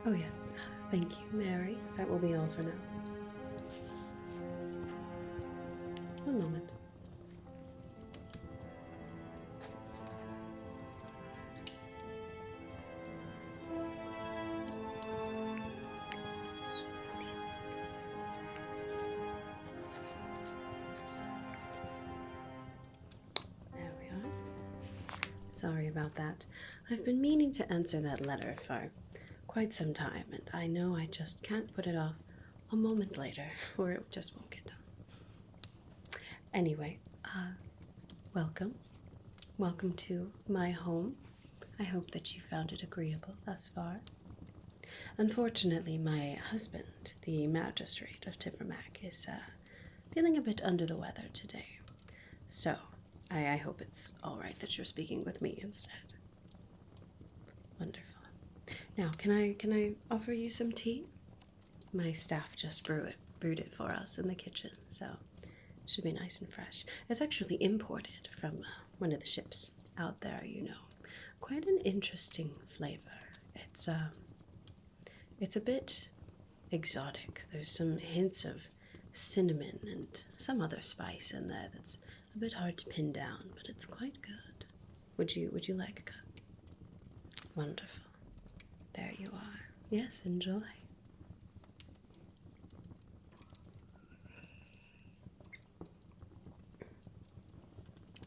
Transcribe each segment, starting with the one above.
Oh yes, thank you, Mary. That will be all for now. One moment. There we are. Sorry about that. I've been meaning to answer that letter for quite some time, and I know I just can't put it off a moment later, or it just won't get done. Anyway, welcome. Welcome to my home. I hope that you found it agreeable thus far. Unfortunately, my husband, the Magistrate of Tivermack, is feeling a bit under the weather today. So, I hope it's all right that you're speaking with me instead. Wonderful. Now, can I offer you some tea? My staff just brewed it for us in the kitchen, so it should be nice and fresh. It's actually imported from one of the ships out there, you know. Quite an interesting flavor. It's a bit exotic. There's some hints of cinnamon and some other spice in there that's a bit hard to pin down, but it's quite good. Would you like a cup? Wonderful. There you are. Yes, enjoy.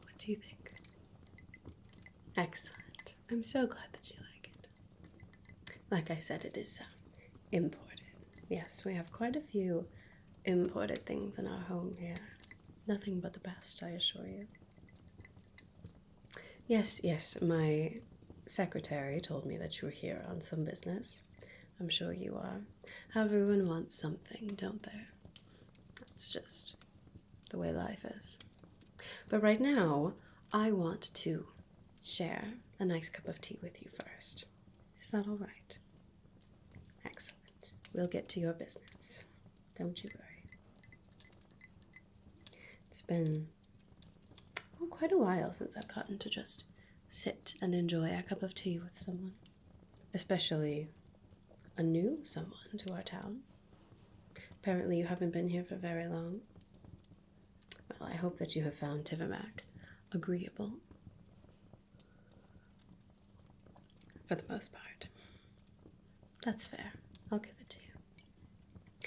What do you think? Excellent. I'm so glad that you like it. Like I said, it is imported. Yes, we have quite a few imported things in our home here. Nothing but the best, I assure you. Yes, my secretary told me that you were here on some business. I'm sure you are. Everyone wants something, don't they? That's just the way life is. But right now, I want to share a nice cup of tea with you first. Is that all right? Excellent. We'll get to your business. Don't you worry. It's been quite a while since I've gotten to just sit and enjoy a cup of tea with someone, especially a new someone to our town. Apparently you haven't been here for very long. Well, I hope that you have found Tivermack agreeable. For the most part. That's fair. I'll give it to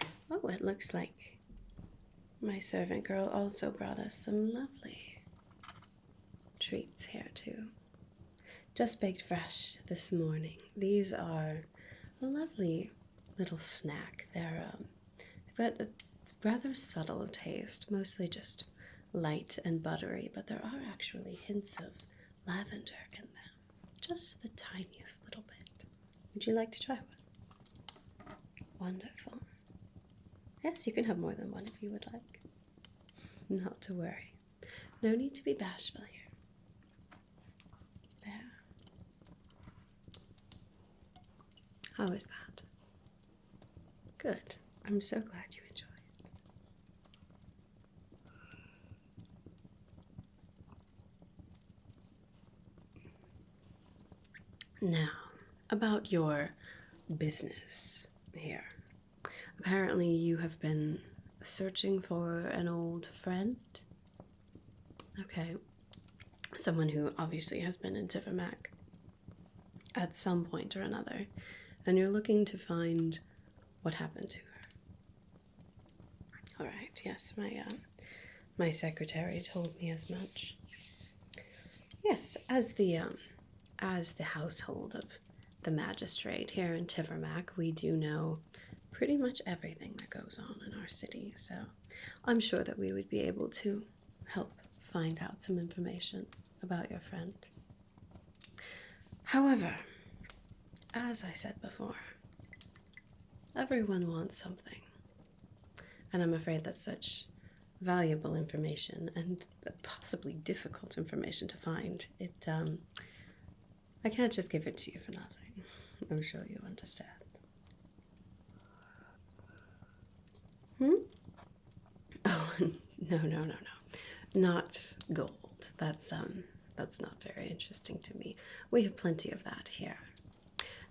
you. Oh, it looks like my servant girl also brought us some lovely treats here too. Just baked fresh this morning. These are a lovely little snack. They've got a rather subtle taste, mostly just light and buttery, but there are actually hints of lavender in them. Just the tiniest little bit. Would you like to try one? Wonderful. Yes, you can have more than one if you would like. Not to worry. No need to be bashful here. There. How is that? Good. I'm so glad you enjoy it. Now, about your business here. Apparently you have been searching for an old friend. Okay. Someone who obviously has been in Tivermack at some point or another, and you're looking to find what happened to her. All right. Yes, my secretary told me as much. Yes, as the household of the magistrate here in Tivermack, we do know pretty much everything that goes on in our city, so I'm sure that we would be able to help find out some information about your friend. However, as I said before, everyone wants something, and I'm afraid that such valuable information and possibly difficult information to find, I can't just give it to you for nothing. I'm sure you understand. Oh, no. Not gold. That's not very interesting to me. We have plenty of that here.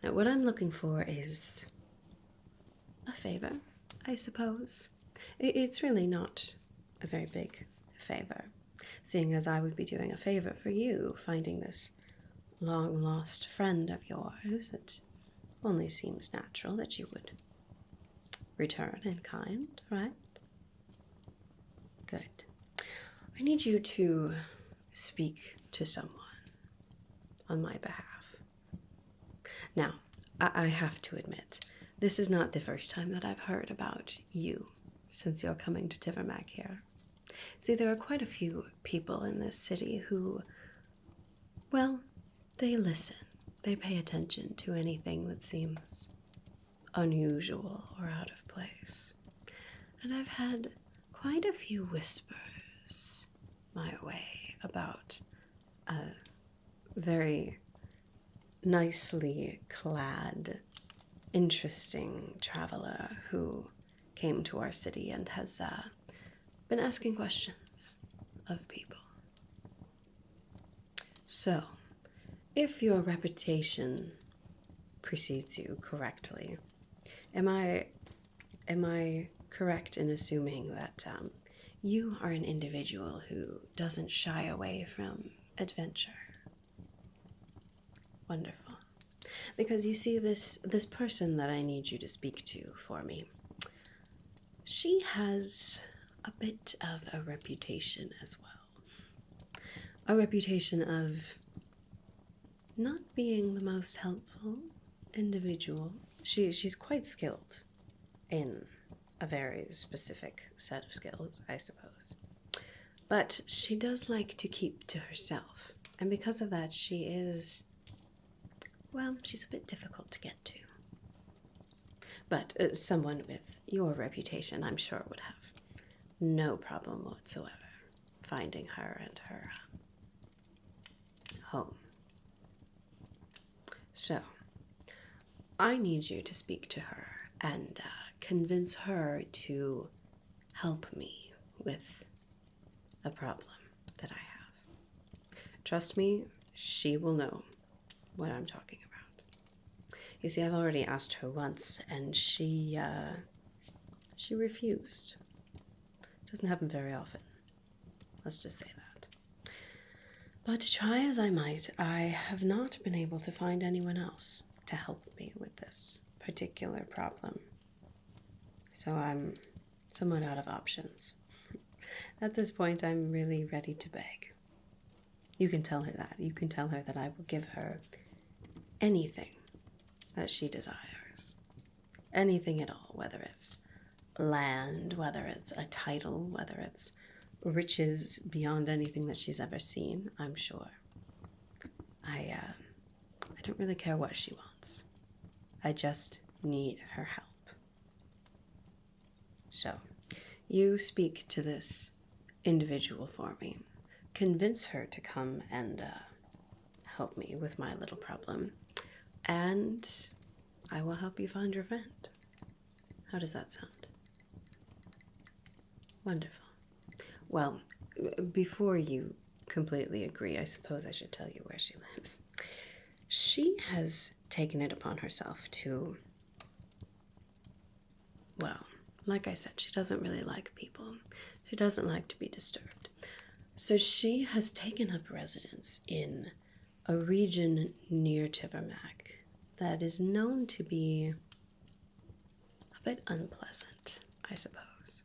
Now, what I'm looking for is a favor, I suppose. It's really not a very big favor, seeing as I would be doing a favor for you, finding this long-lost friend of yours. It only seems natural that you would return in kind, right? Good. I need you to speak to someone on my behalf. Now, I have to admit, this is not the first time that I've heard about you since you're coming to Tivermack here. See, there are quite a few people in this city who, well, they listen. They pay attention to anything that seems unusual or out of place. And I've had quite a few whispers my way about a very nicely clad, interesting traveler who came to our city and has been asking questions of people. So, if your reputation precedes you correctly, am I correct in assuming that you are an individual who doesn't shy away from adventure? Wonderful. Because you see, this person that I need you to speak to for me, she has a bit of a reputation as well. A reputation of not being the most helpful individual. She's quite skilled in a very specific set of skills, I suppose. But she does like to keep to herself. And because of that, she is, well, she's a bit difficult to get to. But someone with your reputation, I'm sure, would have no problem whatsoever finding her and her home. So, I need you to speak to her and convince her to help me with a problem that I have. Trust me, she will know what I'm talking about. You see, I've already asked her once, and she refused. Doesn't happen very often. Let's just say that. But try as I might, I have not been able to find anyone else to help me with this particular problem. So I'm somewhat out of options. At this point, I'm really ready to beg. You can tell her that. You can tell her that I will give her anything that she desires. Anything at all, whether it's land, whether it's a title, whether it's riches beyond anything that she's ever seen, I'm sure. I don't really care what she wants. I just need her help. So, you speak to this individual for me. Convince her to come and help me with my little problem. And I will help you find your friend. How does that sound? Wonderful. Well, before you completely agree, I suppose I should tell you where she lives. She has taken it upon herself to, well, like I said, she doesn't really like people. She doesn't like to be disturbed. So she has taken up residence in a region near Tivermack that is known to be a bit unpleasant, I suppose.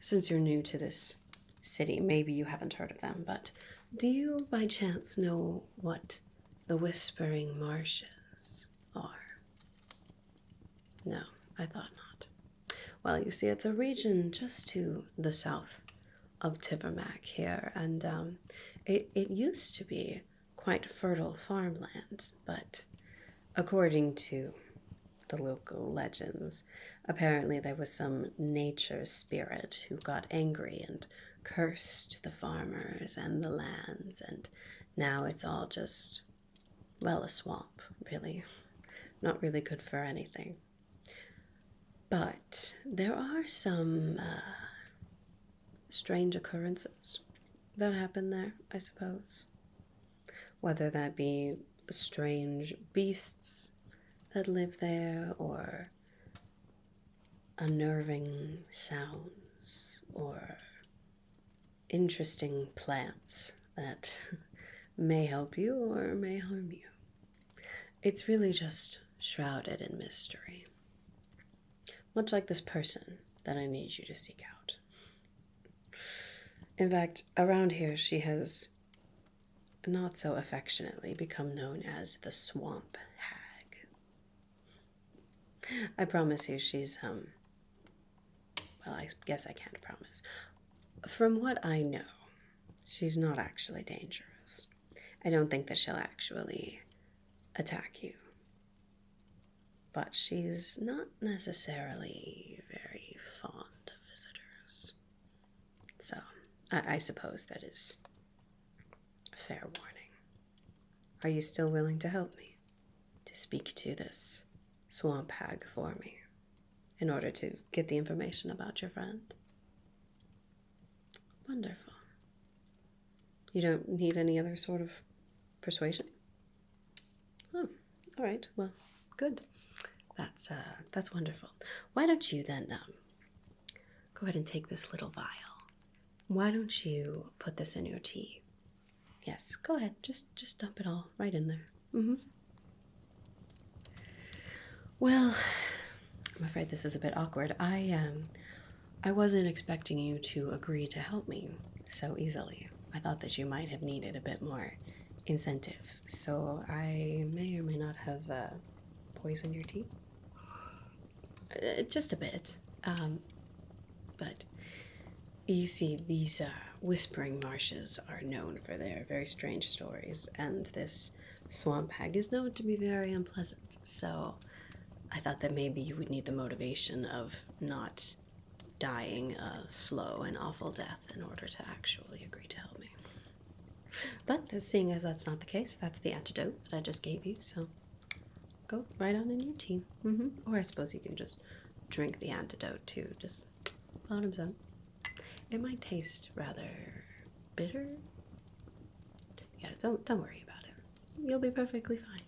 Since you're new to this city, maybe you haven't heard of them, but do you by chance know what the Whispering Marshes are? No, I thought not. Well, you see, it's a region just to the south of Tivermack here, and it used to be quite fertile farmland, but according to the local legends, apparently there was some nature spirit who got angry and cursed the farmers and the lands, and now it's all just, well, a swamp, really. Not really good for anything. But there are some strange occurrences that happen there, I suppose. Whether that be strange beasts that live there, or unnerving sounds, or interesting plants that may help you or may harm you. It's really just shrouded in mystery. Much like this person that I need you to seek out. In fact, around here she has not so affectionately become known as the Swamp Hag. I promise you she's, well, I guess I can't promise. From what I know, she's not actually dangerous. I don't think that she'll actually attack you. But she's not necessarily very fond of visitors. So, I suppose that is fair warning. Are you still willing to help me? To speak to this swamp hag for me? In order to get the information about your friend? Wonderful. You don't need any other sort of persuasion? Oh, all right. Well, good. That's wonderful. Why don't you then go ahead and take this little vial. Why don't you put this in your tea? Yes, go ahead. Just dump it all right in there. Well, I'm afraid this is a bit awkward. I wasn't expecting you to agree to help me so easily. I thought that you might have needed a bit more incentive, so I may or may not have poisoned your tea. Just a bit. But you see, these whispering marshes are known for their very strange stories, and this swamp hag is known to be very unpleasant, so I thought that maybe you would need the motivation of not dying a slow and awful death in order to actually agree to help me. But seeing as that's not the case, that's the antidote that I just gave you, so go right on in your tea. Or I suppose you can just drink the antidote too, just bottoms up. It might taste rather bitter. Yeah, don't worry about it. You'll be perfectly fine.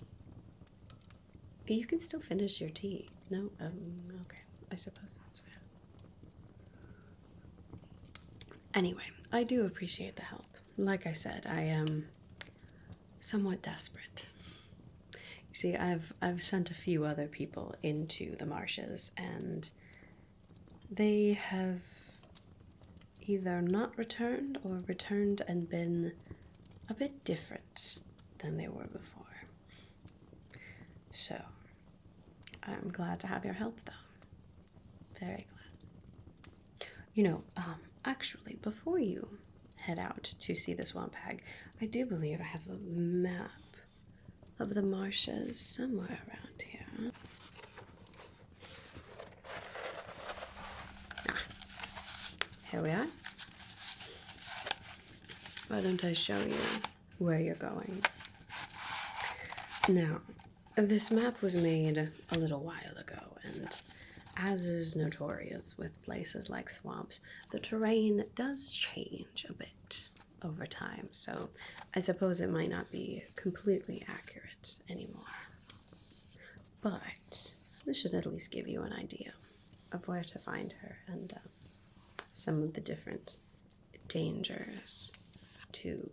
You can still finish your tea. No? Okay. I suppose that's fair. Anyway, I do appreciate the help. Like I said, I am somewhat desperate. You see, I've sent a few other people into the marshes, and they have either not returned or returned and been a bit different than they were before. So, I'm glad to have your help, though. Very glad. You know, actually, before you head out to see the swamp hag, I do believe I have a map of the marshes somewhere around here. Here we are. Why don't I show you where you're going? Now, this map was made a little while ago, and as is notorious with places like swamps, the terrain does change a bit over time, so I suppose it might not be completely accurate anymore. But this should at least give you an idea of where to find her and some of the different dangers to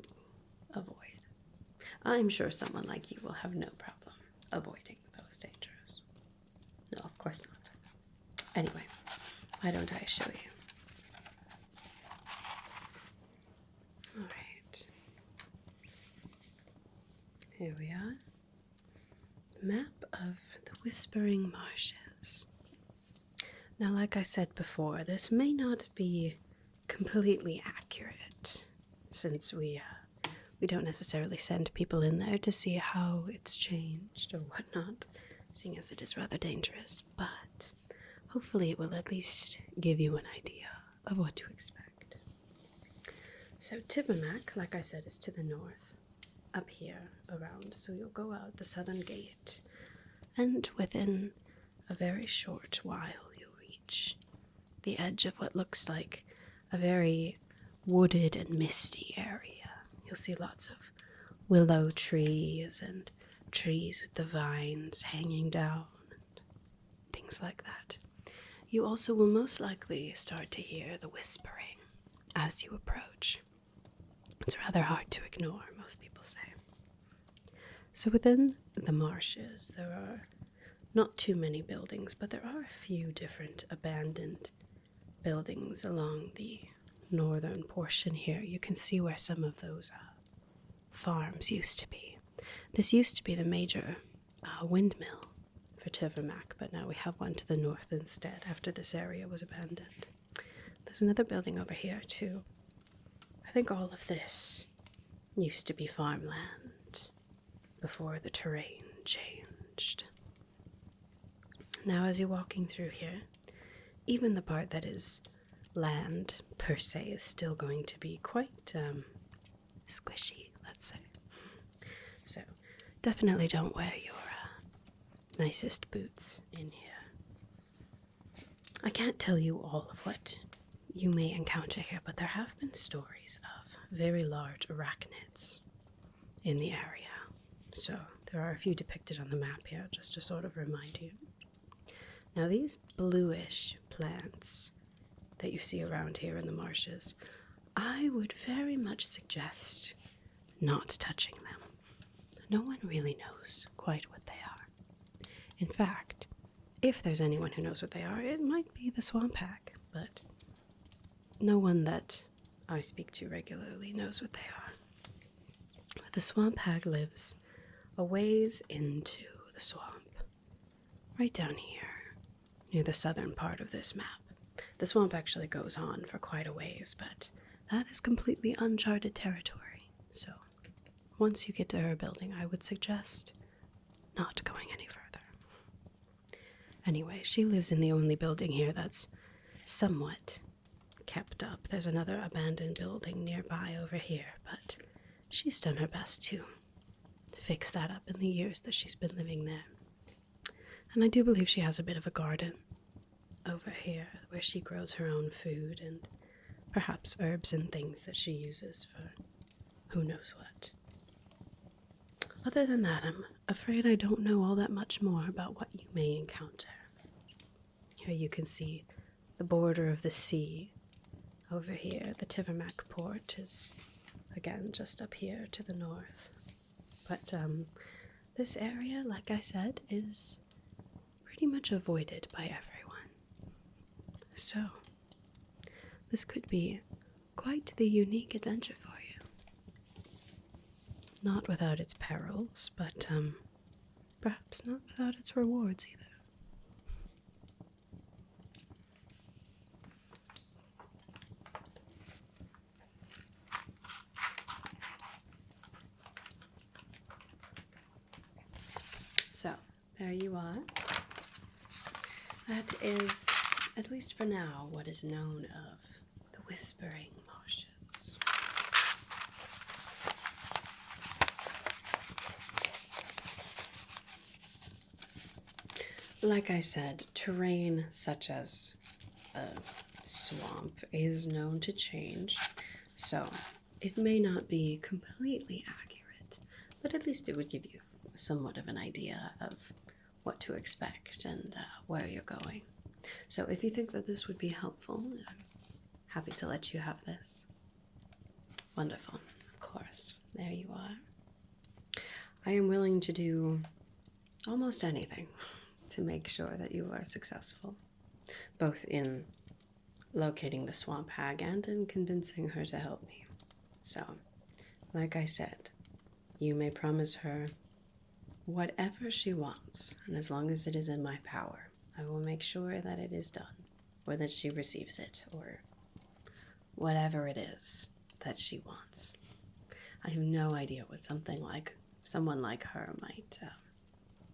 avoid. I'm sure someone like you will have no problem avoiding those dangers. No, of course not. Anyway, why don't I show you? All right. Here we are. Map of the Whispering Marshes. Now, like I said before, this may not be completely accurate, since we don't necessarily send people in there to see how it's changed or whatnot, seeing as it is rather dangerous, but hopefully it will at least give you an idea of what to expect. So Tivermack, like I said, is to the north, up here around, so you'll go out the southern gate, and within a very short while you'll reach the edge of what looks like a very wooded and misty area. You'll see lots of willow trees and trees with the vines hanging down, and things like that. You also will most likely start to hear the whispering as you approach. It's rather hard to ignore, most people say. So within the marshes, there are not too many buildings, but there are a few different abandoned buildings along the northern portion here. You can see where some of those farms used to be. This used to be the major windmill for Tivermack, but now we have one to the north instead after this area was abandoned. There's another building over here too. I think all of this used to be farmland before the terrain changed. Now as you're walking through here, even the part that is land per se is still going to be quite squishy, let's say. So definitely don't wear your nicest boots in here. I can't tell you all of what you may encounter here, but there have been stories of very large arachnids in the area. So there are a few depicted on the map here, just to sort of remind you. Now these bluish plants that you see around here in the marshes, I would very much suggest not touching them. No one really knows quite what they are. In fact, if there's anyone who knows what they are, it might be the swamp hag, but no one that I speak to regularly knows what they are. The swamp hag lives a ways into the swamp, right down here, near the southern part of this map. The swamp actually goes on for quite a ways, but that is completely uncharted territory. So, once you get to her building, I would suggest not going any further. Anyway, she lives in the only building here that's somewhat kept up. There's another abandoned building nearby over here, but she's done her best to fix that up in the years that she's been living there. And I do believe she has a bit of a garden over here where she grows her own food and perhaps herbs and things that she uses for who knows what. Other than that, I'm afraid I don't know all that much more about what you may encounter. Here you can see the border of the sea. Over here, the Tivermack port is, again, just up here to the north. But this area, like I said, is pretty much avoided by everyone. So, this could be quite the unique adventure for you. Not without its perils, but perhaps not without its rewards either. So, there you are. That is, at least for now, what is known of the Whispering Marshes. Like I said, terrain such as a swamp is known to change, so it may not be completely accurate, but at least it would give you somewhat of an idea of what to expect and where you're going. So if you think that this would be helpful, I'm happy to let you have this. Wonderful. Of course. There you are. I am willing to do almost anything to make sure that you are successful, both in locating the swamp hag and in convincing her to help me. So, like I said, you may promise her whatever she wants, and as long as it is in my power, I will make sure that it is done, or that she receives it, or whatever it is that she wants. I have no idea what someone like her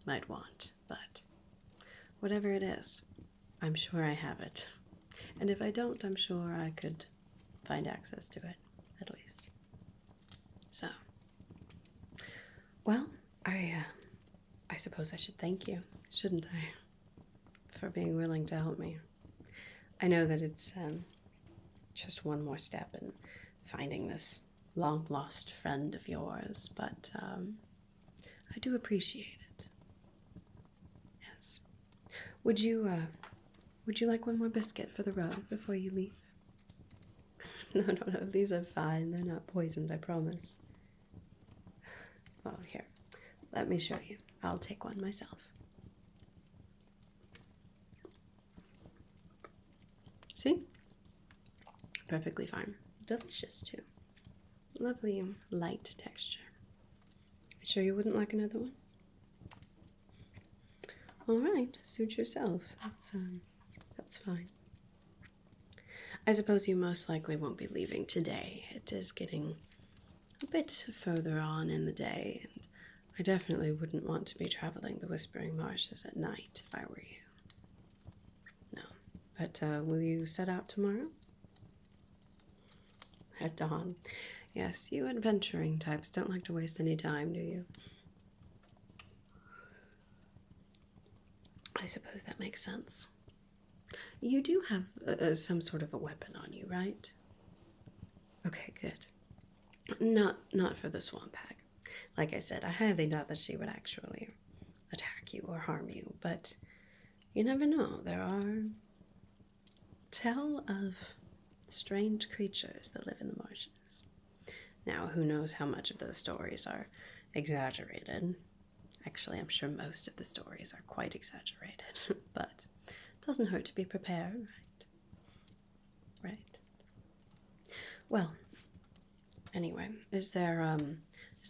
might want, but whatever it is, I'm sure I have it. And if I don't, I'm sure I could find access to it, at least. So, well, I suppose I should thank you, shouldn't I, for being willing to help me. I know that it's just one more step in finding this long-lost friend of yours, but I do appreciate it. Yes. Would you like one more biscuit for the road before you leave? No, these are fine. They're not poisoned, I promise. Oh, here. Let me show you. I'll take one myself. See? Perfectly fine. Delicious, too. Lovely, light texture. Sure you wouldn't like another one? All right, suit yourself. That's fine. I suppose you most likely won't be leaving today. It is getting a bit further on in the day, and I definitely wouldn't want to be traveling the Whispering Marshes at night if I were you. No. But will you set out tomorrow? At dawn. Yes, you adventuring types don't like to waste any time, do you? I suppose that makes sense. You do have some sort of a weapon on you, right? Okay, good. Not for the swamp hag. Like I said, I highly doubt that she would actually attack you or harm you, but you never know. There are tell of strange creatures that live in the marshes. Now, who knows how much of those stories are exaggerated? Actually, I'm sure most of the stories are quite exaggerated, but it doesn't hurt to be prepared, right? Right. Well, anyway, is there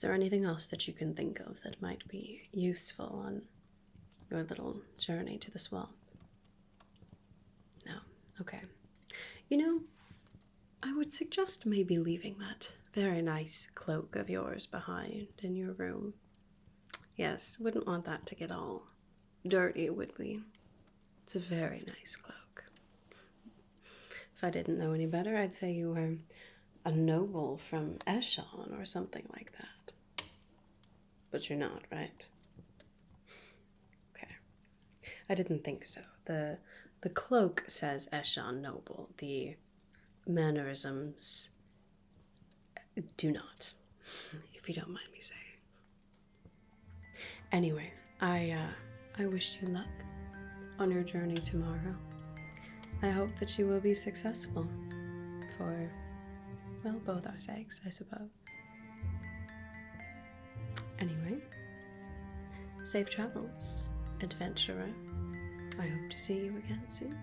anything else that you can think of that might be useful on your little journey to the swamp? No? Okay. You know, I would suggest maybe leaving that very nice cloak of yours behind in your room. Yes, wouldn't want that to get all dirty, would we? It's a very nice cloak. If I didn't know any better, I'd say you were a noble from Elan or something like that. But you're not, right? Okay. I didn't think so. The cloak says Elan noble. The mannerisms do not, if you don't mind me saying. Anyway, I wish you luck on your journey tomorrow. I hope that you will be successful for, well, both our sakes, I suppose. Anyway, safe travels, adventurer. I hope to see you again soon.